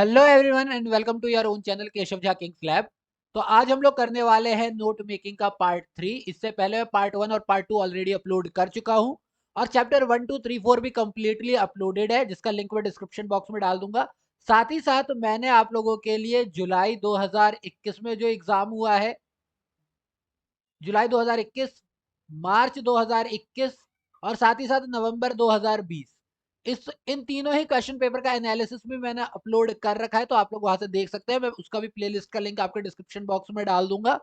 Hello everyone and welcome to your own channel Keshav Jha Kings Lab. तो आज हम लोग करने वाले हैं नोट मेकिंग का पार्ट 3। इससे पहले मैं पार्ट 1 और पार्ट 2 ऑलरेडी अपलोड कर चुका हूं और चैप्टर 1 2 3 4 भी कंप्लीटली अपलोडेड है, जिसका लिंक मैं डिस्क्रिप्शन बॉक्स में डाल दूंगा। साथ ही साथ मैंने आप लोगों के लिए जुलाई 2021 में जो एग्जाम हुआ है, जुलाई 2021, मार्च 2021 और साथ ही साथ नवंबर 2020, इस इन तीनों ही क्वेश्चन पेपर का एनालिसिस भी मैंने अपलोड कर रखा है, तो आप लोग वहां से देख सकते हैं। मैं उसका भी प्लेलिस्ट का लिंक आपके डिस्क्रिप्शन बॉक्स में डाल दूंगा।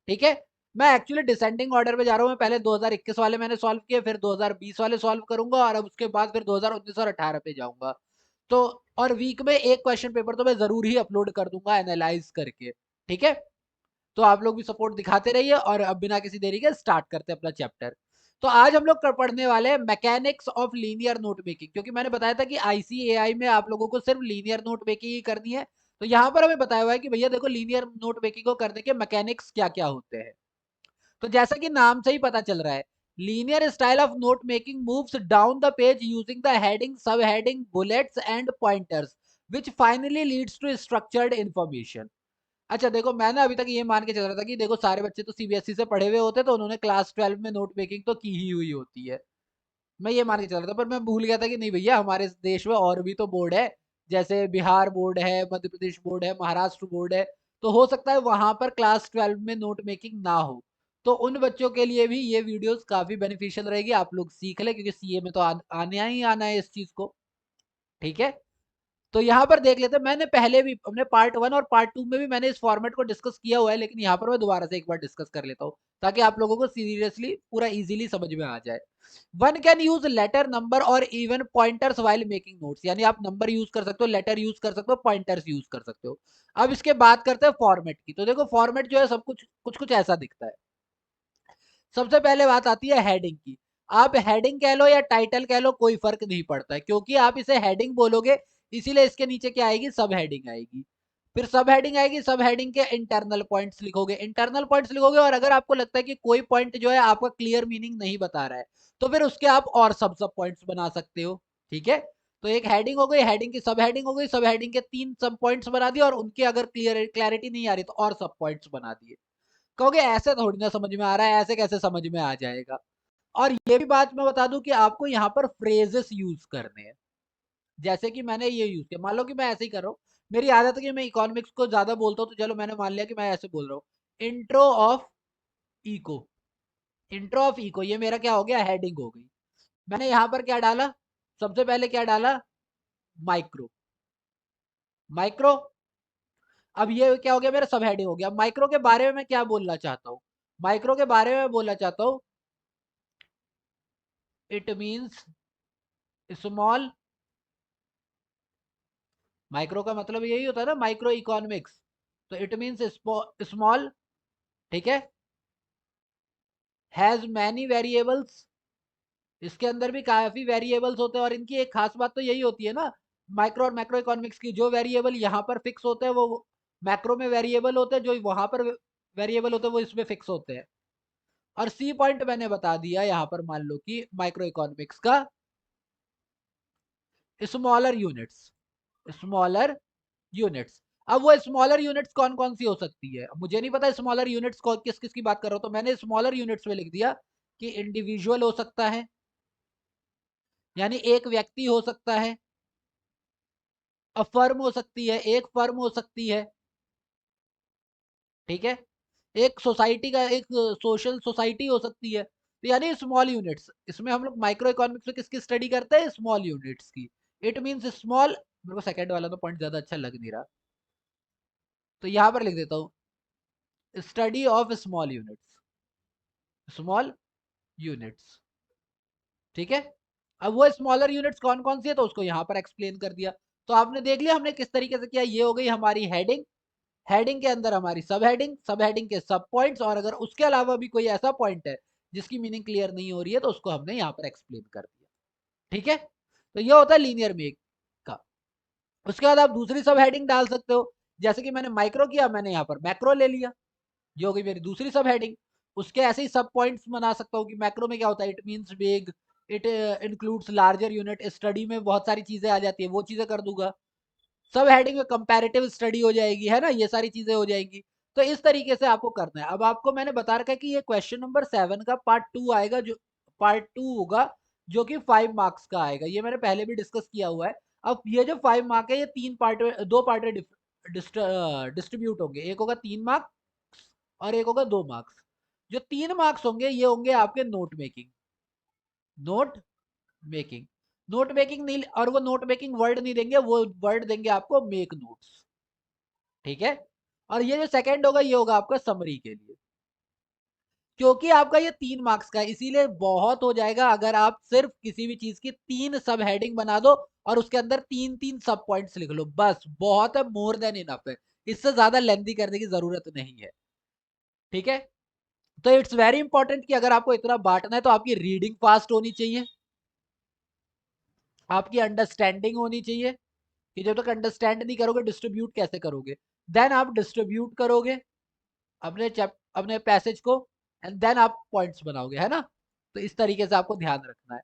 ठीक है, मैं एक्चुअली डिसेंडिंग ऑर्डर में जा रहा हूँ। मैं पहले 2021 वाले मैंने सॉल्व किए, फिर 2020 वाले सॉल्व करूंगा और अब उसके बाद फिर 2019 और 18 पे जाऊंगा। तो और वीक में एक क्वेश्चन पेपर तो मैं जरूर ही अपलोड कर दूंगा एनालाइज करके। ठीक है, तो आप लोग भी सपोर्ट दिखाते रहिए और अब बिना किसी देरी के स्टार्ट करते हैं अपना चैप्टर। तो आज हम लोग पढ़ने वाले हैं mechanics of linear note making, क्योंकि मैंने बताया था कि आईसीएआई में आप लोगों को सिर्फ लीनियर नोट मेकिंग ही करनी है। तो यहाँ पर हमें बताया हुआ है कि भैया देखो, लीनियर नोट मेकिंग को करने के मैकेनिक्स क्या क्या होते हैं। तो जैसा कि नाम से ही पता चल रहा है, linear style of note making moves down the page using the heading, sub heading, bullets and pointers which finally leads to structured information. अच्छा देखो, मैं ना अभी तक ये मान के चल रहा था कि देखो सारे बच्चे तो सीबीएसई से पढ़े हुए होते, तो उन्होंने क्लास 12 में नोट मेकिंग तो की ही हुई होती है। मैं ये मान के चल रहा था, पर मैं भूल गया था कि नहीं भैया, हमारे देश में और भी तो बोर्ड है। जैसे बिहार बोर्ड है, मध्य प्रदेश बोर्ड है, महाराष्ट्र बोर्ड है। तो हो सकता है वहां पर क्लास 12 में नोट मेकिंग ना हो। तो उन बच्चों के लिए भी ये वीडियोस काफी बेनिफिशियल रहेगी, आप लोग सीख ले, क्योंकि सीए में तो आने ही आना है इस चीज को। ठीक है, तो यहाँ पर देख लेते हैं। मैंने पहले भी अपने पार्ट 1 और पार्ट 2 में भी मैंने इस फॉर्मेट को डिस्कस किया हुआ है, लेकिन यहाँ पर मैं दोबारा से एक बार डिस्कस कर लेता हूँ ताकि आप लोगों को सीरियसली पूरा इजीली समझ में आ जाए। One can use letter, number और even pointers while making notes, यानी आप नंबर यूज कर सकते हो, लेटर यूज कर सकते हो, पॉइंटर्स यूज कर सकते हो। अब इसके बात करते हैं फॉर्मेट की। तो देखो, फॉर्मेट जो है सब कुछ कुछ कुछ ऐसा दिखता है। सबसे पहले बात आती है हेडिंग की। आप हेडिंग कह लो या टाइटल कह लो, कोई फर्क नहीं पड़ता है, क्योंकि आप इसे हेडिंग बोलोगे, इसीलिए इसके नीचे क्या आएगी, सब हेडिंग आएगी। फिर सब हेडिंग आएगी, सब हेडिंग के इंटरनल पॉइंट्स लिखोगे, इंटरनल पॉइंट्स लिखोगे। और अगर आपको लगता है कि कोई पॉइंट जो है आपका क्लियर मीनिंग नहीं बता रहा है, तो फिर उसके आप और सब सब पॉइंट्स बना सकते हो। ठीक है, तो एक हेडिंग हो गई, हेडिंग की सब हेडिंग हो गई, सब हेडिंग के 3 सब पॉइंट्स बना दिए, और उनके अगर क्लैरिटी नहीं आ रही तो और सब पॉइंट्स बना दिए। कहोगे ऐसे थोड़ी ना समझ में आ रहा है, ऐसे कैसे समझ में आ जाएगा। और ये भी बात मैं बता दूं कि आपको यहाँ पर फ्रेजेस यूज करने हैं। जैसे कि मैंने ये यूज किया, मान लो कि मैं ऐसे ही कर रहा हूँ। मेरी आदत है कि मैं इकोनॉमिक्स को ज्यादा बोलता हूँ, तो चलो मैंने मान लिया कि मैं ऐसे बोल रहा हूँ, intro of eco. Intro of eco, ये मेरा क्या हो गया, हेडिंग हो गई। मैंने यहाँ पर क्या डाला, सबसे पहले क्या डाला, माइक्रो। माइक्रो, अब ये क्या हो गया, मेरा सब हेडिंग हो गया। माइक्रो के बारे में मैं क्या बोलना चाहता हूँ, माइक्रो के बारे में बोलना चाहता हूँ, इट मीन्स स्मॉल। माइक्रो का मतलब यही होता है ना, माइक्रो इकोनॉमिक्स। तो इट मीन्स स्मॉल। ठीक है, हैज मैनी वेरिएबल्स, इसके अंदर भी काफी वेरिएबल्स होते हैं। और इनकी एक खास बात तो यही होती है ना, माइक्रो और मैक्रो इकोनॉमिक्स की, जो वेरिएबल यहाँ पर फिक्स होते हैं वो मैक्रो में वेरिएबल होते हैं, जो वहां पर वेरिएबल होते हैं वो इसमें फिक्स होते हैं। और सी पॉइंट मैंने बता दिया यहाँ पर, मान लो कि माइक्रो इकोनॉमिक्स का स्मॉलर यूनिट्स, स्मॉलर यूनिट्स। अब वो स्मॉलर यूनिट्स कौन कौन सी हो सकती है, मुझे नहीं पता स्मॉलर यूनिट्स किस किस की बात कर रहा हूं, तो मैंने स्मॉलर यूनिट्स में लिख दिया कि इंडिविजुअल हो सकता है, यानी एक व्यक्ति हो सकता है, अ फर्म हो सकती है, एक फर्म हो सकती है। ठीक है, एक सोसाइटी का, एक सोशल सोसाइटी हो सकती है। तो यानी स्मॉल यूनिट्स, इसमें हम लोग माइक्रो इकोनॉमिक्स में किसकी स्टडी करते हैं, स्मॉल यूनिट्स की। इट मींस स्मॉल, मेरे को सेकंड वाला तो पॉइंट ज्यादा अच्छा लग नहीं रहा, तो यहां पर लिख देता हूँ, study of small units, small units. ठीक है, अब वो स्मॉलर यूनिट्स कौन कौन सी है, तो उसको यहाँ पर एक्सप्लेन कर दिया। तो आपने देख लिया हमने किस तरीके से किया। ये हो गई हमारी हेडिंग, हेडिंग के अंदर हमारी सब हेडिंग, सब हेडिंग के सब पॉइंट्स, और अगर उसके अलावा भी कोई ऐसा पॉइंट है जिसकी मीनिंग क्लियर नहीं हो रही है, तो उसको हमने यहाँ पर एक्सप्लेन कर दिया। ठीक है, तो ये होता है लीनियर मेक का। उसके बाद आप दूसरी सब हेडिंग डाल सकते हो, जैसे कि मैंने माइक्रो किया, मैंने यहाँ पर मैक्रो ले लिया, जो होगी मेरी दूसरी सब हेडिंग। उसके ऐसे ही सब पॉइंट्स बना सकता हूँ कि मैक्रो में क्या होता है, it means big, it includes larger unit, study में बहुत सारी चीजें आ जाती है, वो चीजें कर दूंगा। सब हेडिंग में कंपैरेटिव स्टडी हो जाएगी, है ना, ये सारी चीजें हो जाएंगी। तो इस तरीके से आपको करना है। अब आपको मैंने बता रखा है कि ये क्वेश्चन नंबर 7 का पार्ट 2 आएगा, जो पार्ट 2 होगा, जो कि 5 मार्क्स का आएगा। ये मैंने पहले भी डिस्कस किया हुआ है। अब ये जो 5 मार्क है, ये 3 पार्ट में, 2 पार्ट में डिस्ट्रीब्यूट होंगे। एक होगा 3 मार्क्स और एक होगा 2 मार्क्स। जो 3 मार्क्स होंगे ये होंगे आपके note making, note making, note making नहीं, और वो नोट मेकिंग वर्ड नहीं देंगे, वो वर्ड देंगे आपको मेक नोट्स, ठीक है। और ये जो सेकंड होगा ये होगा आपका समरी के लिए। क्योंकि आपका ये 3 मार्क्स का है, इसीलिए बहुत हो जाएगा अगर आप सिर्फ किसी भी चीज की 3 सब हेडिंग बना दो और उसके अंदर 3-3 सब पॉइंट्स लिख लो, बस बहुत है, मोर देन इनफ है। इससे ज्यादा लेंथी करने की जरूरत नहीं है, ठीक है। तो इट्स वेरी इंपॉर्टेंट कि अगर आपको इतना बांटना है तो आपकी रीडिंग फास्ट होनी चाहिए, आपकी अंडरस्टैंडिंग होनी चाहिए, कि जब तक अंडरस्टैंड नहीं करोगे डिस्ट्रीब्यूट कैसे करोगे। देन आप डिस्ट्रीब्यूट करोगे अपने अपने पैसेज को, एंड देन आप पॉइंट्स बनाओगे, है ना। तो इस तरीके से आपको ध्यान रखना है।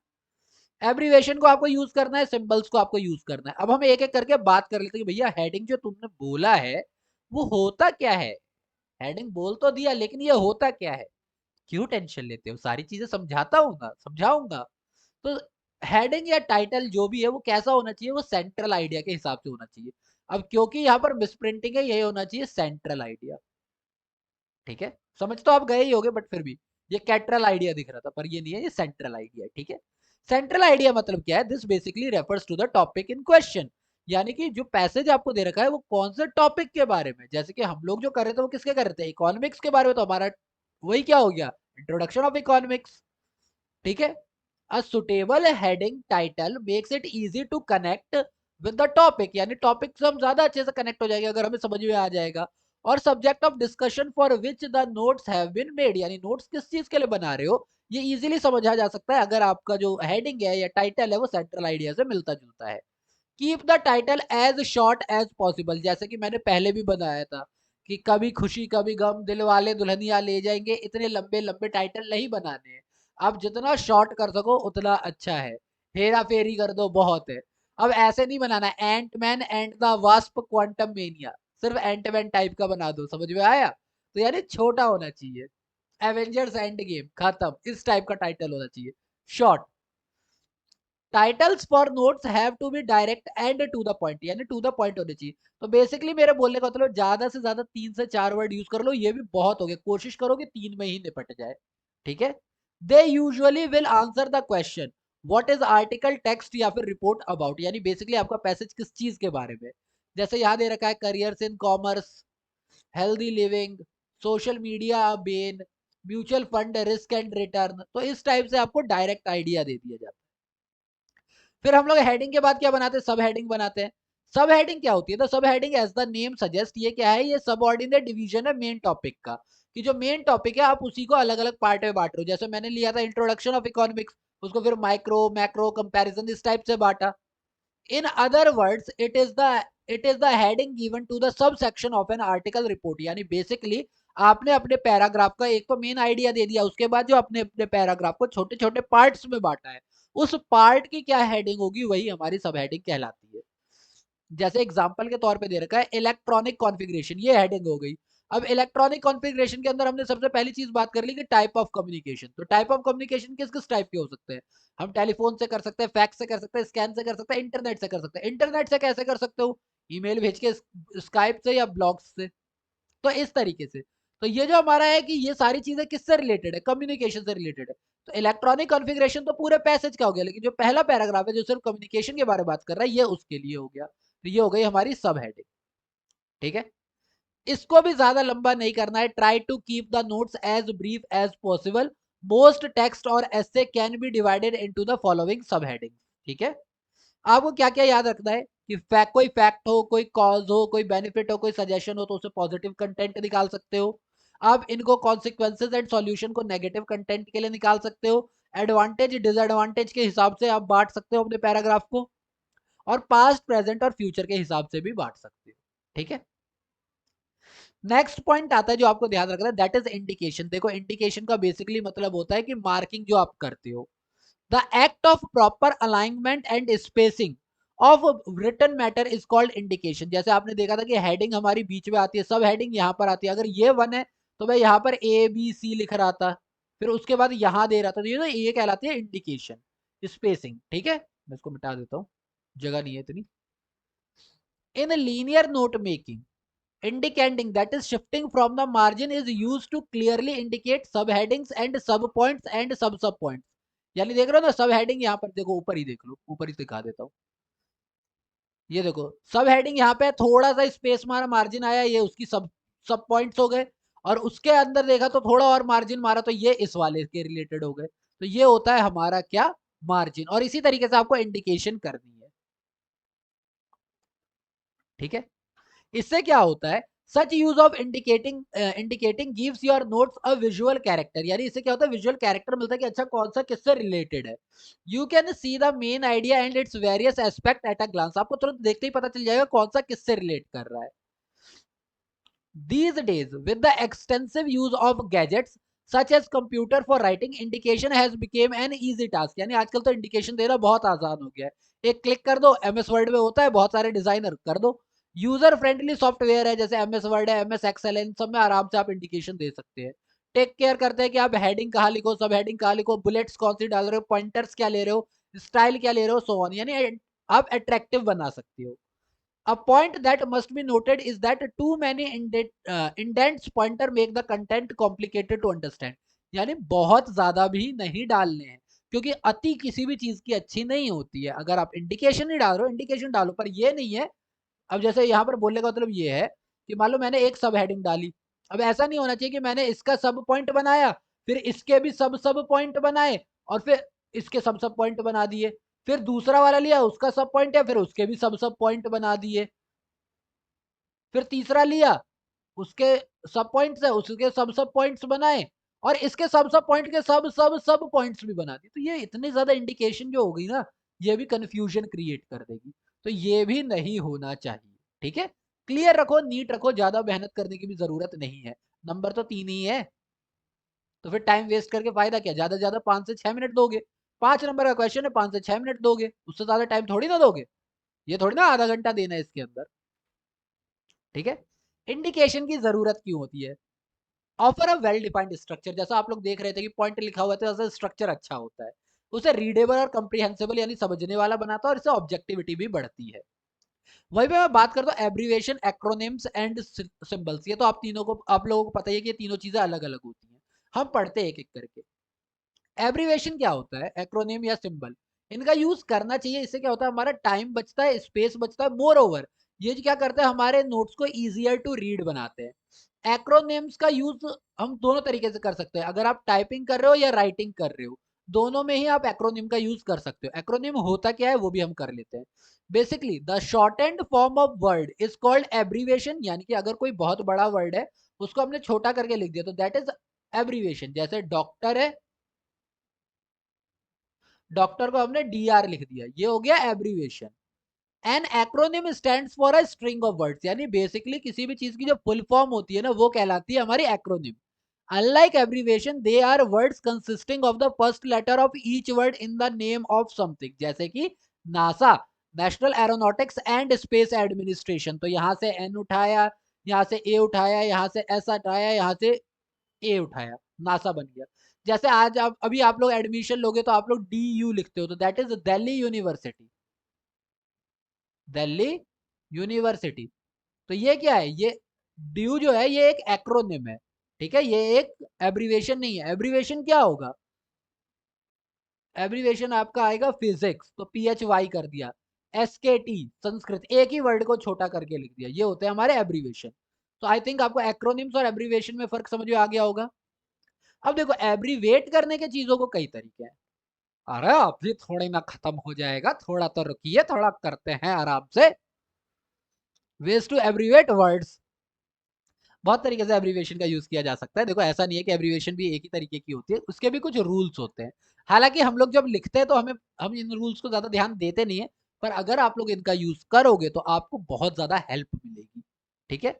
एब्रीवेशन को आपको यूज करना है, सिंबल्स को आपको यूज करना है। अब हम एक एक करके बात कर लेते हैं कि भैया हेडिंग जो तुमने बोला है वो होता क्या है। हेडिंग बोल तो दिया, लेकिन ये होता क्या है। क्यों टेंशन लेते हो, सारी चीजें समझाता हूँ ना, समझाऊंगा। तो हेडिंग या टाइटल जो भी है वो कैसा होना चाहिए, वो सेंट्रल आइडिया के हिसाब से होना चाहिए। अब क्योंकि यहाँ पर मिसप्रिंटिंग है, यही होना चाहिए सेंट्रल आइडिया, ठीक है। समझ तो आप गए ही होगे, बट फिर भी ये कैटरल आइडिया दिख रहा था, पर ये नहीं है, ये सेंट्रल आइडिया है, ठीक है। सेंट्रल आइडिया मतलब क्या है, this basically refers to the topic in question. यानी कि जो पैसेज आपको दे रखा है वो कौन से टॉपिक के बारे में, जैसे कि हम लोग जो कर रहे थे वो किसके कर रहे थे, इकोनॉमिक्स के बारे में, तो हमारा वही क्या हो गया, इंट्रोडक्शन ऑफ इकोनॉमिक्स, ठीक है। A suitable heading title makes it easy to connect with the topic, यानी टॉपिक से हम ज्यादा अच्छे से कनेक्ट हो जाएंगे अगर हमें समझ में आ जाएगा। और subject of discussion for which the notes have been made, यानी नोट्स किस चीज के लिए बना रहे हो, ये इजीली समझा जा सकता है अगर आपका जो हेडिंग है या टाइटल है वो सेंट्रल आइडिया से मिलता जुलता है। Keep the title as short as possible, जैसे कि मैंने पहले भी बताया था कि कभी खुशी कभी गम, दिल वाले दुल्हनिया ले जाएंगे, इतने लंबे लंबे टाइटल नहीं बनाने हैं। आप जितना शॉर्ट कर सको उतना अच्छा है। हेरा फेरी कर दो, बहुत है। अब ऐसे नहीं बनाना, Ant Man and the Wasp Quantumania, सिर्फ एंटमैन टाइप का बना दो, समझ में आया। तो यानी छोटा होना चाहिए, एवेंजर्स एंड गेम खत्म, इस टाइप का टाइटल होना चाहिए, short. Titles for notes have to be direct and to the point, यानी टू द पॉइंट होने चाहिए। तो बेसिकली मेरे बोलने का मतलब ज्यादा से ज्यादा 3 से 4 वर्ड यूज कर लो, ये भी बहुत हो गया, कोशिश करो कि 3 में ही निपट जाए, ठीक है। They usually will answer the question what is article, text या फिर रिपोर्ट अबाउट, यानी बेसिकली आपका पैसेज किस चीज के बारे में। जैसे यहाँ दे रखा है careers in commerce, healthy living, social media Ben, mutual fund risk and return, तो इस टाइप से आपको डायरेक्ट आइडिया दे दिया जाता है। फिर हम लोग हेडिंग के बाद क्या बनाते हैं, सब हेडिंग बनाते हैं। सब हेडिंग क्या होती है, तो subheading as the name suggest, ये क्या है, ये सबऑर्डिनेट डिवीजन है मेन टॉपिक का, कि जो मेन टॉपिक है आप उसी को अलग अलग पार्ट में बांट रहे हो। जैसे मैंने लिया था इंट्रोडक्शन ऑफ इकोनॉमिक्स, उसको फिर माइक्रो मैक्रो कंपैरिजन इस टाइप से बांटा। In other words it is the heading given to the subsection of an article report, यानी बेसिकली आपने अपने पैराग्राफ का एक तो मेन आइडिया दे दिया, उसके बाद जो अपने अपने पैराग्राफ को छोटे छोटे पार्ट्स में बांटा है, उस पार्ट की क्या हेडिंग होगी वही हमारी सब हेडिंग कहलाती है। जैसे एग्जांपल के तौर पे दे रखा है इलेक्ट्रॉनिक कॉन्फ़िगरेशन, ये हेडिंग हो गई। अब इलेक्ट्रॉनिक कॉन्फ़िगरेशन के अंदर हमने सबसे पहली चीज बात कर ली कि टाइप ऑफ कम्युनिकेशन। तो टाइप ऑफ कम्युनिकेशन किस किस टाइप के हो सकते हैं, हम टेलीफोन से कर सकते हैं, फैक्स से कर सकते हैं, स्कैन से कर सकते हैं, इंटरनेट से कर सकते हैं। इंटरनेट से कैसे कर सकते हो, ईमेल भेज के, स्काइप से या ब्लॉग्स से, तो इस तरीके से। तो ये जो हमारा है कि ये सारी चीजें किससे रिलेटेड है, कम्युनिकेशन से रिलेटेड है। तो इलेक्ट्रॉनिक कॉन्फ़िगरेशन तो पूरे पैसेज का हो गया, लेकिन जो पहला पैराग्राफ है जो सिर्फ कम्युनिकेशन के बारे में बात कर रहा है, ये उसके लिए हो गया। तो ये हो गई हमारी सब हेडिंग, ठीक है। इसको भी ज्यादा लंबा नहीं करना है, try to keep the notes as brief as possible, most text और essay can be divided into the following sub heading, ठीक है। आपको क्या क्या याद रखना है कि कोई फैक्ट हो, कोई कॉज हो, कोई बेनिफिट हो, कोई सजेशन हो, तो उसे पॉजिटिव कंटेंट निकाल सकते हो। आप इनको कॉन्सिक्वेंसेज एंड सॉल्यूशन को नेगेटिव कंटेंट के लिए निकाल सकते हो। एडवांटेज डिसएडवांटेज के हिसाब से आप बांट सकते हो अपने पैराग्राफ को, और पास्ट प्रेजेंट और फ्यूचर के हिसाब से भी बांट सकते हो, ठीक है। नेक्स्ट पॉइंट आता है जो आपको ध्यान रखना है, दैट इज इंडिकेशन। देखो इंडिकेशन का बेसिकली मतलब होता है कि मार्किंग जो आप करते हो, the act of proper alignment and spacing of written matter is called indication. जैसे आपने देखा था कि हेडिंग हमारी बीच में आती है, सब हेडिंग यहाँ पर आती है। अगर ये 1 है तो मैं यहाँ पर ABC लिख रहा था, फिर उसके बाद यहाँ दे रहा था, तो ये कहलाती है इंडिकेशन, स्पेसिंग। ठीक है, मैं इसको मिटा देता हूँ, जगह नहीं है इतनी। In linear note making, indicating that is shifting from the margin is used to clearly indicate subheadings and subpoints and subpoints। यानी देख रहे हो ना, सब हेडिंग यहाँ पर देखो, ऊपर ही देख लो, ऊपर ही दिखा देता हूँ। ये देखो सब हेडिंग यहाँ पे थोड़ा सा स्पेस मारा, मार्जिन आया, ये उसकी सब पॉइंट्स हो गए। और उसके अंदर देखा तो थोड़ा और मार्जिन मारा, तो ये इस वाले के रिलेटेड हो गए। तो ये होता है हमारा क्या, मार्जिन। और इसी तरीके से आपको इंडिकेशन करनी है। ठीक है, इससे क्या होता है, such use of indicating gives your notes a visual character. यानी इससे क्या होता है, विजुअल कैरेक्टर मिलता है कि अच्छा कौन सा किससे रिलेटेड है। You can see the main idea and its various aspect at a glance. आपको तुरंत देखते ही पता चल जाएगा कौन सा किससे रिलेट कर रहा है। These days, with the extensive use of gadgets such as computer for writing, indication has become an easy task। यानी आजकल तो इंडिकेशन देना बहुत आसान हो गया है। एक क्लिक कर दो, MS वर्ड में होता है, बहुत सारे डिजाइनर कर दो। यूजर फ्रेंडली सॉफ्टवेयर है, जैसे MS वर्ड है, MS एक्सेल है, इन सब में आराम से आप इंडिकेशन दे सकते हैं। टेक केयर करते हैं कि आप हेडिंग कहाँ लिखो, सब हेडिंग कहाँ लिखो, बुलेट्स कौन सी डाल रहे हो, पॉइंटर्स क्या ले रहे हो, स्टाइल क्या ले रहे हो, सो ऑन। यानी आप अट्रैक्टिव बना सकते हो। A point that must be noted is that too many indents pointer make the content complicated to understand। यानी बहुत ज्यादा भी नहीं डालने हैं, क्योंकि अति किसी भी चीज की अच्छी नहीं होती है। अगर आप इंडिकेशन नहीं डाल रहे हो, इंडिकेशन डालो, पर ये नहीं है। अब जैसे यहाँ पर बोलने का मतलब ये है कि मान लो मैंने एक सब हेडिंग डाली, अब ऐसा नहीं होना चाहिए कि मैंने इसका सब पॉइंट बनाया, फिर इसके भी सब सब पॉइंट बनाए, और फिर इसके सब सब पॉइंट बना दिए, फिर दूसरा वाला लिया, उसका सब पॉइंट है, फिर उसके भी सब सब पॉइंट बना दिए, फिर तीसरा लिया, उसके सब पॉइंट्स है, उसके सब सब पॉइंट्स बनाए, और इसके सब सब पॉइंट के सब सब सब पॉइंट्स भी बना दिए। तो ये इतनी ज्यादा इंडिकेशन जो हो गई ना, ये भी कंफ्यूजन क्रिएट कर देगी। तो ये भी नहीं होना चाहिए। ठीक है, क्लियर रखो, नीट रखो, ज्यादा मेहनत करने की भी जरूरत नहीं है। नंबर तो 3 ही है, तो फिर टाइम वेस्ट करके फायदा क्या, ज्यादा से ज्यादा 5 से 6 मिनट दोगे। 5 नंबर का क्वेश्चन है, 5 से 6 मिनट दोगे, उससे ज्यादा टाइम थोड़ी ना दोगे। ये थोड़ी ना आधा घंटा देना है इसके अंदर। ठीक है, इंडिकेशन की जरूरत क्यों होती है, offer a well defined structure. जैसा आप लोग देख रहे थे कि पॉइंट लिखा हुआ है, तो स्ट्रक्चर अच्छा होता है, उसे रीडेबल और कंप्रीहेंसिबल यानी समझने वाला बनाता है, और इससे ऑब्जेक्टिविटी भी बढ़ती है। वहीं पे मैं बात करता हूँ एब्रीविएशन, एक्रोनिम्स एंड सिंबल्स। ये तो आप तीनों को, आप लोगों को पता ही है कि ये तीनों चीजें अलग अलग होती हैं। हम पढ़ते हैं एक एक करके। एब्रीविएशन क्या होता है, एक्रोनिम या सिंबल, इनका यूज करना चाहिए। इससे क्या होता है, हमारा टाइम बचता है, स्पेस बचता है। मोर ओवर, ये क्या करते हैं, हमारे नोट्स को इजियर टू रीड बनाते हैं। एक्रोनिम्स का यूज हम दोनों तरीके से कर सकते हैं। अगर आप टाइपिंग कर रहे हो या राइटिंग कर रहे हो, दोनों में ही आप एक्रोनिम का यूज कर सकते हो। एक्रोनिम होता क्या है वो भी हम कर लेते हैं। Basically the short and form of word is called abbreviation. यानी कि अगर कोई बहुत बड़ा वर्ड है, उसको हमने छोटा करके लिख दिया, तो दैट इज एब्रीविएशन। जैसे डॉक्टर है, डॉक्टर को हमने DR लिख दिया, ये हो गया abbreviation. An acronym stands for a string of words. यानी बेसिकली किसी भी चीज की जो फुल फॉर्म होती है ना, वो कहलाती है हमारी acronym. Unlike abbreviation, they are words consisting of the first letter of each word in the name of something. जैसे कि NASA, national aeronautics and space administration. तो यहां से N उठाया, यहाँ से A उठाया, यहाँ से S हटाया, यहाँ से A उठाया, नासा बन गया। जैसे आज आप, अभी आप लोग एडमिशन लोगे तो आप लोग DU लिखते हो, तो that is Delhi university, Delhi university. तो ये क्या है, ये ड्यू जो है ये एक एक्रोनिम है। ठीक है, ये एक एब्रीविएशन नहीं है। एब्रीविएशन क्या होगा, एब्रीविएशन आपका आएगा फिजिक्स, तो PHY कर दिया, SKT संस्कृत, एक ही वर्ड को छोटा करके लिख दिया, ये होते हैं हमारे एब्रीविएशन। तो आई थिंक आपको एक्रोनिम्स और एब्रीविएशन में फर्क समझ में आ गया होगा। अब देखो, एब्रीवेट करने के चीजों को कई तरीके हैं। अरे अभी थोड़ी ना खत्म हो जाएगा, थोड़ा तो रुकिए, थोड़ा करते हैं आराम से। वेज टू एब्रीवेट वर्ड्स, बहुत तरीके से एब्रीविएशन का यूज किया जा सकता है। देखो ऐसा नहीं है कि एब्रीविएशन भी एक ही तरीके की होती है, उसके भी कुछ रूल्स होते हैं। हालांकि हम लोग जब लिखते हैं तो हम इन रूल्स को ज्यादा ध्यान देते नहीं है, पर अगर आप लोग इनका यूज करोगे तो आपको बहुत ज्यादा हेल्प मिलेगी। ठीक है,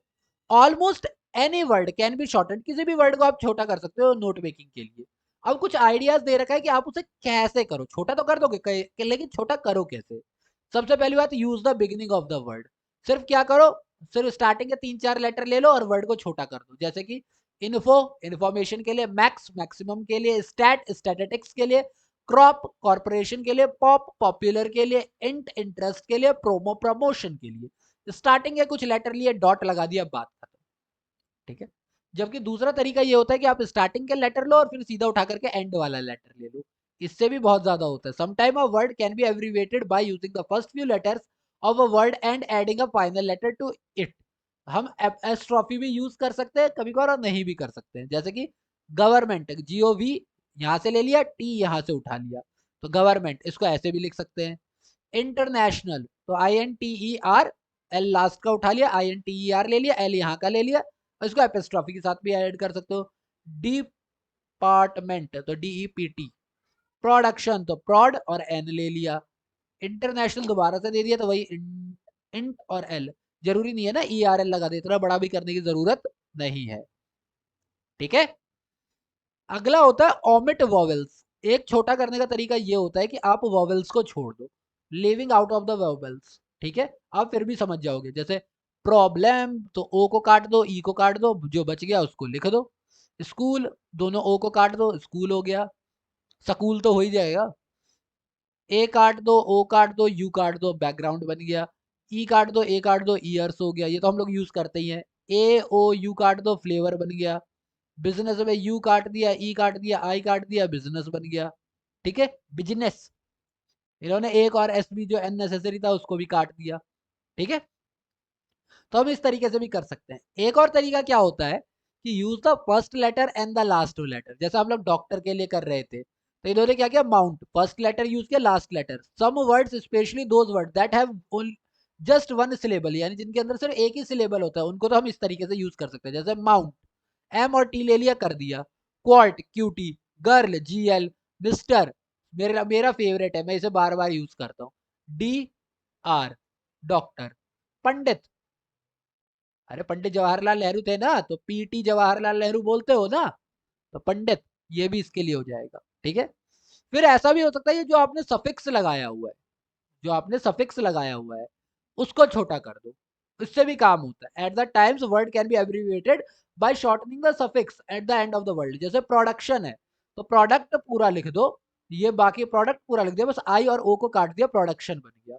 almost any word can B shorted, किसी भी वर्ड को आप छोटा कर सकते हो नोट मेकिंग के लिए। अब कुछ आइडियाज दे रखा है कि आप उसे कैसे करो, छोटा तो कर दोगे लेकिन छोटा करो कैसे। सबसे पहली बात, use the beginning of the word. सिर्फ क्या करो, सिर्फ स्टार्टिंग के 3-4 लेटर ले लो और वर्ड को छोटा कर दो। जैसे कि इन्फो इंफॉर्मेशन के लिए, मैक्स मैक्सिमम के लिए, स्टैट स्टैटिस्टिक्स के लिए, क्रॉप कॉर्पोरेशन के लिए, पॉप पॉपुलर के लिए, इंट इंटरेस्ट के लिए, प्रोमो प्रमोशन के लिए। स्टार्टिंग के कुछ लेटर लिए, डॉट लगा दिया, बात खत्म। ठीक है। जबकि दूसरा तरीका ये होता है कि आप स्टार्टिंग के लेटर लो और फिर सीधा उठा करके एंड वाला लेटर ले लो। इससे भी बहुत ज्यादा होता है। Sometime a word can be abbreviated by using the first few letters of a word and adding a final letter to it. हम एस्ट्रॉफी भी यूज कर सकते हैं कभी कभार और नहीं भी कर सकते हैं। जैसे कि गवर्नमेंट, GOV यहां से ले लिया, टी यहां से उठा लिया, तो गवर्नमेंट, इसको ऐसे भी लिख सकते हैं। इंटरनेशनल, तो INTERL लास्ट का उठा लिया, INTER ले लिया, एल यहाँ का ले लिया, और इसको एपिस्ट्रॉफी के साथ भी ऐड कर सकते हो। डिपार्टमेंट, तो DEPT। प्रोडक्शन, तो प्रॉड और एन ले लिया। इंटरनेशनल दोबारा से दे दिया, तो वही इंट और एल। जरूरी नहीं है ना ERL लगा दे, इतना बड़ा भी करने की जरूरत नहीं है। ठीक है। अगला होता है ओमिट वॉवेल्स। एक छोटा करने का तरीका ये होता है कि आप वॉवेल्स को छोड़ दो, living out of the vowels. ठीक है, आप फिर भी समझ जाओगे। जैसे प्रॉब्लम, तो ओ को काट दो, ई को काट दो, जो बच गया उसको लिख दो। स्कूल, दोनों ओ को काट दो, स्कूल हो गया। स्कूल तो हो ही जाएगा। ए काट दो, ओ काट दो, यू काट दो, बैकग्राउंड बन गया। ई काट दो, ए काट दो, ईयर्स हो गया, ये तो हम लोग यूज करते ही हैं। AOU काट दो, फ्लेवर बन गया। बिजनेस में यू काट दिया, ई काट दिया, आई काट दिया, बिजनेस बन गया। ठीक है, बिजनेस। इन्होंने एक और एस भी जो अननेसेसरी था उसको भी काट दिया। ठीक है, तो हम इस तरीके से भी कर सकते हैं। एक और तरीका क्या होता है कि use the first letter and the last letter. जैसे हम लोग डॉक्टर के लिए कर रहे थे, तो इन्होंने क्या किया, माउंट, फर्स्ट लेटर यूज किया, last letter. Some words, specially those word that have just one syllable, यानी जिनके अंदर सिर्फ एक ही सिलेबल होता है, उनको तो हम इस तरीके से यूज कर सकते हैं। जैसे माउंट, M और T ले लिया, कर दिया। Quart, QT। Girl, GL। Mister, मेरा मेरा फेवरेट है, मैं इसे बार बार यूज करता हूँ, DR। डॉक्टर। पंडित, अरे पंडित जवाहरलाल नेहरू थे ना, तो PT जवाहरलाल नेहरू बोलते हो ना, तो पंडित, ये भी इसके लिए हो जाएगा। ठीक है। फिर ऐसा भी हो सकता है जो आपने सफिक्स लगाया हुआ है, जो आपने सफिक्स लगाया हुआ है उसको छोटा कर दो, इससे भी काम होता है। At the times word can be abbreviated by shortening the suffix at the end of the word. जैसे प्रोडक्शन है, तो प्रोडक्ट पूरा लिख दो, ये बाकी प्रोडक्ट पूरा लिख दिया, बस आई और ओ को काट दिया, प्रोडक्शन बन गया।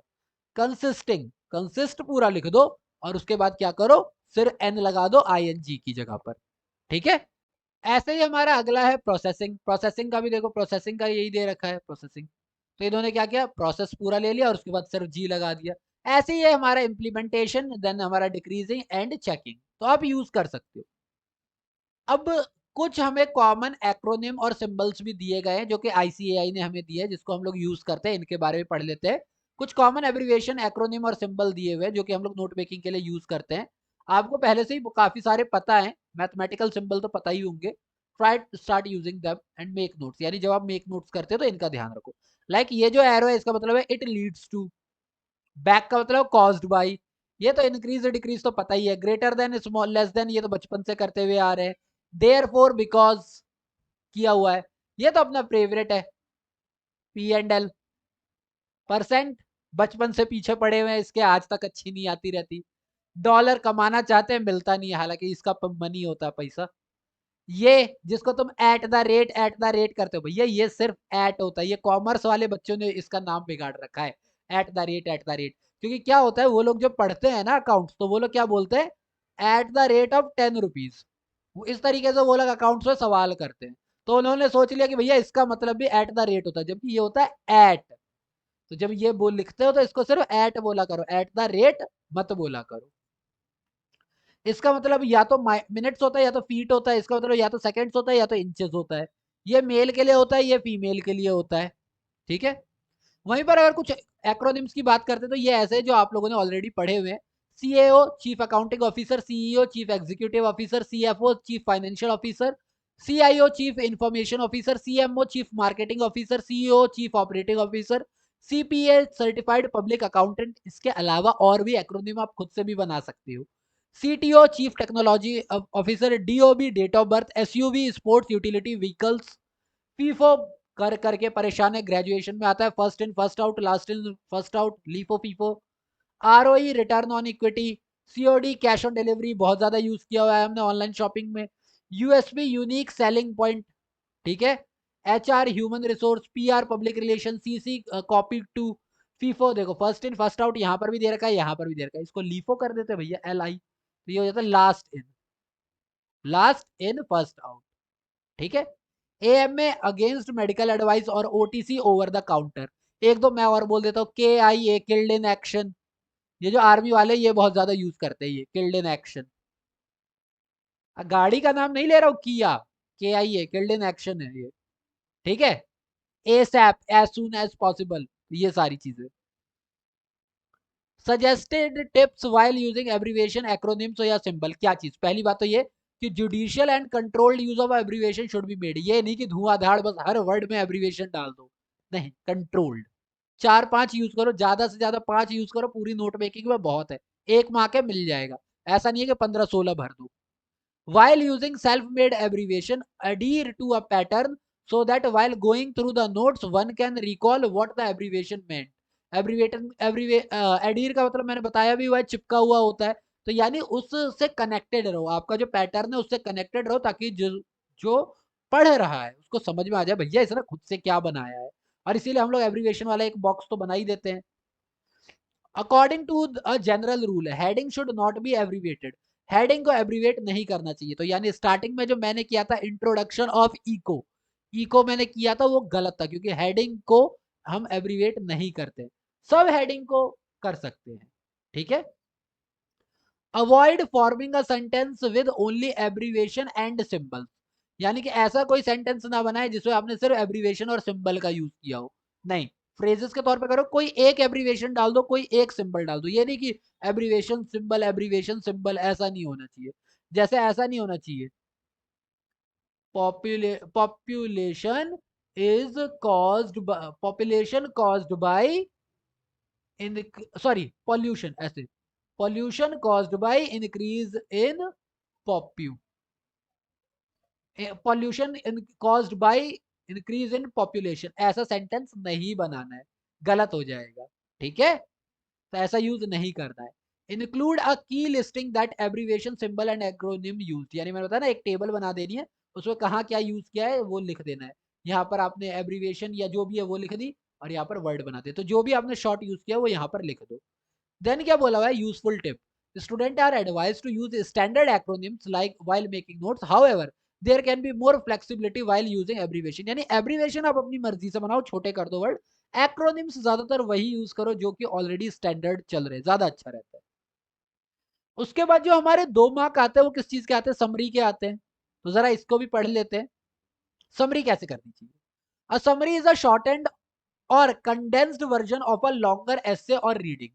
कंसिस्टिंग, कंसिस्ट पूरा लिख दो, और उसके बाद क्या करो, सिर्फ एन लगा दो ING की जगह पर। ठीक है। ऐसे ही हमारा अगला है प्रोसेसिंग। प्रोसेसिंग का भी देखो, प्रोसेसिंग का यही दे रखा है, प्रोसेसिंग। तो इन्होंने क्या किया, प्रोसेस पूरा ले लिया और उसके बाद सिर्फ G लगा दिया। ऐसे ही है हमारा इम्प्लीमेंटेशन, देन हमारा डिक्रीजिंग एंड चेकिंग, तो आप यूज कर सकते हो। अब कुछ हमें कॉमन एक्रोनिम और सिंबल्स भी दिए गए हैं जो कि ICAI ने हमें दिए हैं, जिसको हम लोग यूज करते हैं, इनके बारे में पढ़ लेते हैं। कुछ कॉमन एब्रिविएशन, एक्रोनिम और सिंबल दिए हुए हैं जो कि हम लोग नोट मेकिंग के लिए यूज करते हैं। आपको पहले से ही काफी सारे पता है, मैथमेटिकल सिंबल तो पता ही होंगे। Try start using them and make notes, यानी जब आप मेक नोट्स करते हो तो इनका ध्यान रखो। लाइक ये जो एरो है, इसका मतलब है इट लीड्स टू। बैक का मतलब कॉज्ड बाई, ये तो इंक्रीज डिक्रीज तो पता ही है। Greater than, small, less than, ये तो बचपन से करते हुए आ रहे हैं। देयर फोर, बिकॉज किया हुआ है, ये तो अपना फेवरेट है। P&L, परसेंट, बचपन से पीछे पड़े हुए हैं इसके, आज तक अच्छी नहीं आती रहती। डॉलर, कमाना चाहते हैं, मिलता नहीं है, हालांकि इसका मनी होता है, पैसा। ये जिसको तुम एट द रेट करते हो, भैया ये सिर्फ एट होता है, ये कॉमर्स वाले बच्चों ने इसका नाम बिगाड़ रखा है, एट द रेट। क्योंकि क्या होता है, वो लोग जो पढ़ते हैं ना अकाउंट्स, तो वो लोग क्या बोलते हैं, @10 रुपीज। इस तरीके से वो लोग अकाउंट्स में सवाल करते हैं, तो उन्होंने सोच लिया कि भैया इसका मतलब भी एट द रेट होता है, जबकि ये होता है एट। तो जब ये बोल लिखते हो तो इसको सिर्फ एट बोला करो, @, मत बोला करो। इसका मतलब या तो मिनट्स होता है या तो फीट होता है, इसका मतलब या तो सेकंड्स होता है या तो इंचेस होता है। ये मेल के लिए होता है, ये फीमेल के लिए होता है। ठीक है। वहीं पर अगर कुछ एक्रोनिम्स की बात करते हैं तो ये ऐसे जो आप लोगों ने ऑलरेडी पढ़े हुए हैं। CAO, chief accounting officer. CEO, chief executive officer. CFO, chief financial officer. CIO, chief information officer. CMO, chief marketing officer. CEO, chief operating officer. CPA, certified public accountant. इसके अलावा और भी एक्रोनिम आप खुद से भी बना सकते हो। CTO, chief technology officer. DOB, date of birth. SUV, sports utility vehicles. FIFO, कर करके परेशान है, ग्रेजुएशन में आता है first in first out, last in first out, LIFO FIFO. ROE return on equity, COD cash on delivery बहुत ज्यादा use किया हुआ है हमने ऑनलाइन शॉपिंग में। यूएसपी यूनिक सेलिंग पॉइंट, ठीक है। HR human resource, PR public relation, CC copy to. FIFO देखो फर्स्ट इन फर्स्ट आउट यहां पर भी दे रखा है, यहां पर भी दे रखा है, इसको लीफो कर देते भैया, एल आई, तो ये हो जाता है लास्ट इन फर्स्ट आउट, ठीक है। एएमए अगेंस्ट मेडिकल एडवाइस और ओटीसी ओवर द काउंटर। एक दो मैं और बोल देता हूँ, के आई ए किल्ड इन एक्शन, ये जो आर्मी वाले ये बहुत ज्यादा यूज करते हैं, ये किल्ड इन एक्शन। गाड़ी का नाम नहीं ले रहा हूँ, किया, के आई ए किल्ड इन एक्शन है ये, ठीक है। ASAP as soon as possible, ये सारी चीजें। Suggested tips while using abbreviation acronyms या सिंबल, क्या चीज, पहली बात तो ये कि judicial and controlled use of abbreviation should be made, ये नहीं कि धुआंधाड़ बस हर वर्ड में एब्रीविएशन डाल दो, नहीं, कंट्रोल्ड। 4-5 यूज करो, ज्यादा से ज्यादा 5 यूज करो, पूरी नोट मेकिंग में बहुत है, एक माह के मिल जाएगा, ऐसा नहीं है कि 15-16 भर दो। while using self-made abbreviation, adhere to a pattern so that while going through the notes one can recall what the abbreviation meant। adhere का मतलब मैंने बताया भी हुआ है, चिपका हुआ होता है, तो यानी उससे कनेक्टेड रहो, आपका जो पैटर्न है उससे कनेक्टेड रहो, ताकि जो पढ़ रहा है उसको समझ में आ जाए भैया इसने खुद से क्या बनाया है, और इसीलिए हम लोग एब्रीविएशन वाला एक बॉक्स तो बना ही देते हैं। According to a general rule, heading should not be abbreviated, heading को एब्रीविएट नहीं करना चाहिए, तो यानी स्टार्टिंग में जो मैंने किया था इंट्रोडक्शन ऑफ इको, इको मैंने किया था वो गलत था, क्योंकि हेडिंग को हम एब्रीविएट नहीं करते, सब हेडिंग को कर सकते हैं, ठीक है। Avoid forming a sentence with only abbreviation and symbol, यानी कि ऐसा कोई सेंटेंस ना बनाए जिसमें आपने सिर्फ एब्रीविएशन और सिंबल का यूज किया हो, नहीं, फ्रेजेस के तौर पे करो, कोई एक एब्रीविएशन डाल दो, कोई एक सिंबल डाल दो, ये नहीं कि एब्रीविएशन सिंबल, ऐसा नहीं होना चाहिए। जैसे ऐसा नहीं होना चाहिए, population is population caused by in, sorry pollution, ऐसे pollution caused by increase in popu, pollution caused by increase in population, ऐसा सेंटेंस नहीं बनाना है, गलत हो जाएगा, ठीक है, तो ऐसा यूज नहीं करना है। इंक्लूड अ की listing that abbreviation symbol and acronym use, यानी मैंने बताया ना एक टेबल बना देनी है, उसमें कहाँ क्या यूज किया है वो लिख देना है, यहाँ पर आपने एब्रीविएशन या जो भी है वो लिख दी, और यहाँ पर वर्ड बना दे, तो जो भी आपने शॉर्ट यूज किया वो यहाँ पर लिख दो। देन क्या बोला हुआ है, useful tip, student are advise to use standard acronyms like while making notes, however there can be more flexibility while using abbreviation, यानी एब्रीविएशन आप अपनी मर्जी से बनाओ, छोटे कर दो वर्ड, एक्रोनिम्स ज्यादातर वही यूज करो जो कि ऑलरेडी स्टैंडर्ड चल रहे, ज्यादा अच्छा रहता है। उसके बाद जो हमारे 2 मार्क आते हैं वो किस चीज के आते हैं, समरी के आते हैं, तो जरा इसको भी पढ़ लेते हैं, समरी कैसे करनी चाहिए। A summary is a short and और condensed version of a longer essay और रीडिंग,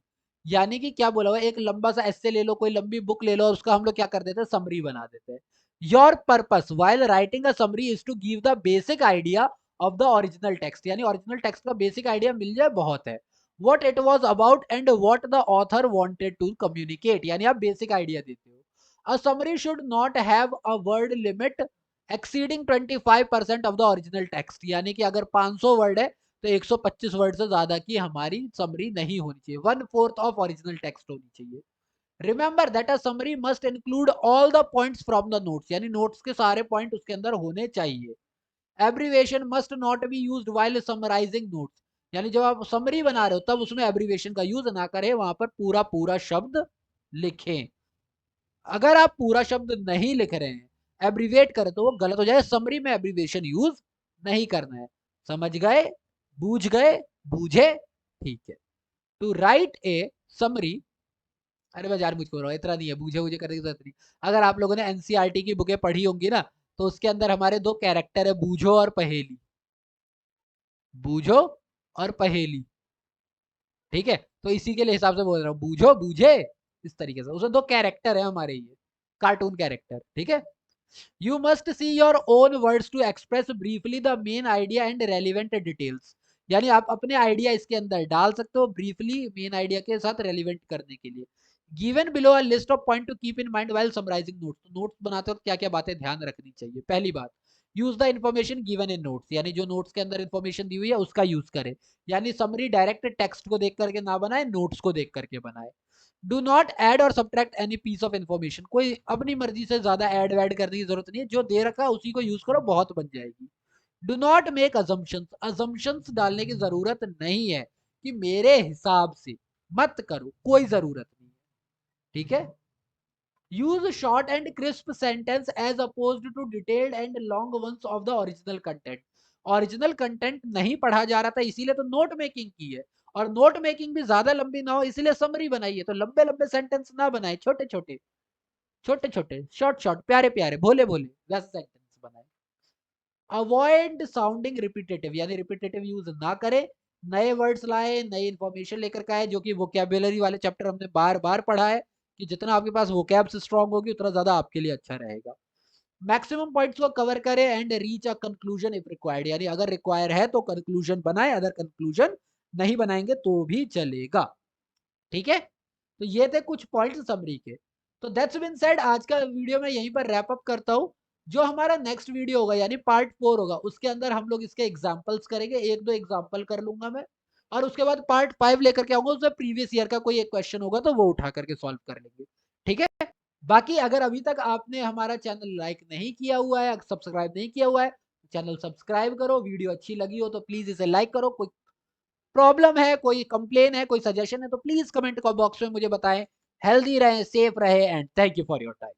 यानी कि क्या बोला हुआ है, एक लंबा सा एसे ले लो, कोई लंबी बुक ले लो, और उसका हम लोग क्या कर देते हैं, समरी बना देते हैं। Your purpose while writing a summary is to give the basic idea of the original text, यानी ओरिजिनल टेक्स्ट का बेसिक आइडिया मिल जाए बहुत है, what it was about and what the author wanted to communicate, यानी आप basic idea देते हो। A summary should not have a word limit exceeding 25% of the original text, यानी कि अगर 500 वर्ड है तो 125 वर्ड से ज्यादा की हमारी समरी नहीं होनी चाहिए, 1/4 ऑफ ओरिजिनल टेक्स्ट होनी चाहिए। Remember that a summary must include all the points from the notes, यानी नोट्स के सारे पॉइंट उसके अंदर होने चाहिए। Abbreviation must not be used while summarising notes, यानी जब आप समरी बना रहे हो तब उसमें एब्रीविएशन का यूज ना करें, वहां पर पूरा पूरा शब्द लिखें। अगर आप पूरा शब्द नहीं लिख रहे हैं, एब्रीविएट करें, तो वो गलत हो जाए, समरी में एब्रीविएशन यूज नहीं करना है, समझ गए, बूझ गए, बूझे, ठीक है। टू राइट ए समरी, अरे मैं जानबूझ के रहा हूँ, इतना नहीं है, बूझे बूझे करने की जरूरत नहीं। अगर आप लोगों ने एनसीईआरटी की बुकें पढ़ी होंगी ना, तो उसके अंदर हमारे 2 कैरेक्टर है, बूझो और पहेली, बूझो और पहेली, ठीक है, तो इसी के लिए हिसाब से बोल रहा हूँ, बूझो बूझे, इस तरीके से, उसमें 2 कैरेक्टर है हमारे, ये कार्टून कैरेक्टर, ठीक है। You must see your own words to express briefly the main idea and relevant details, यानी आप अपने आइडिया इसके अंदर डाल सकते हो ब्रीफली मेन आइडिया के साथ रेलिवेंट करने के लिए। Given below a list of point to keep in mind while summarising notes, notes बनाते वक्त क्या क्या बातें ध्यान रखनी चाहिए। पहली बात, use the information given in notes, यानी जो नोट्स के अंदर इन्फॉर्मेशन दी हुई है उसका यूज करे, यानी समरी डायरेक्ट टेक्स्ट को देख करके ना बनाए, नोट्स को देख करके बनाए। Do not add or subtract any piece of information, कोई अपनी मर्जी से ज्यादा ऐड वैड करने की जरूरत नहीं है, जो दे रखा है उसी को यूज करो, बहुत बन जाएगी। Do not make assumptions, assumptions डालने की जरूरत नहीं है कि मेरे हिसाब से, मत करो, कोई जरूरत नहीं है, ठीक है। Use short and crisp sentence as opposed to detailed and long ones of the original content. Original content नहीं पढ़ा जा रहा था इसीलिए तो नोट मेकिंग की है, और नोट मेकिंग भी ज्यादा लंबी ना हो इसलिए समरी बनाई है, तो लंबे लंबे सेंटेंस ना बनाए, छोटे छोटे छोटे छोटे शॉर्ट शॉर्ट प्यारे प्यारे भोले भोले वैसे सेंटेंस बनाए। अवॉइड साउंडिंग रिपीटेटिव, यानी रिपीटेटिव यूज ना करे, नए वर्ड्स लाए, नई इंफॉर्मेशन लेकर के आए, जो कि वोकैबुलरी वाले चैप्टर हमने बार बार पढ़ा है कि जितना आपके पास वोकैब्स स्ट्रांग होगी उतना ज्यादा आपके लिए अच्छा रहेगा। मैक्सिमम पॉइंट्स को कवर करे and reach a conclusion if required, यानी अगर रिक्वायर है तो कंक्लूजन बनाए, अगर कंक्लूजन नहीं बनाएंगे तो भी चलेगा, ठीक है। तो ये थे कुछ पॉइंट्स समरी के। तो दैट्स बीन सेड, आज का वीडियो मैं यहीं पर रैप अप करता हूँ। जो हमारा नेक्स्ट वीडियो होगा यानी पार्ट 4 होगा, उसके अंदर हम लोग इसके एग्जांपल्स करेंगे, एक दो एग्जांपल कर लूंगा मैं, और उसके बाद पार्ट 5 लेकर के आऊंगा, उसमें प्रीवियस ईयर का कोई एक क्वेश्चन होगा तो वो उठा करके सॉल्व कर लेंगे, ठीक है। बाकी अगर अभी तक आपने हमारा चैनल लाइक नहीं किया हुआ है, सब्सक्राइब नहीं किया हुआ है, चैनल सब्सक्राइब करो, वीडियो अच्छी लगी हो तो प्लीज इसे लाइक करो, कोई प्रॉब्लम है, कोई कंप्लेन है, कोई सजेशन है तो प्लीज कमेंट बॉक्स में मुझे बताएं। हेल्दी रहे, सेफ रहे, and thank you for your time.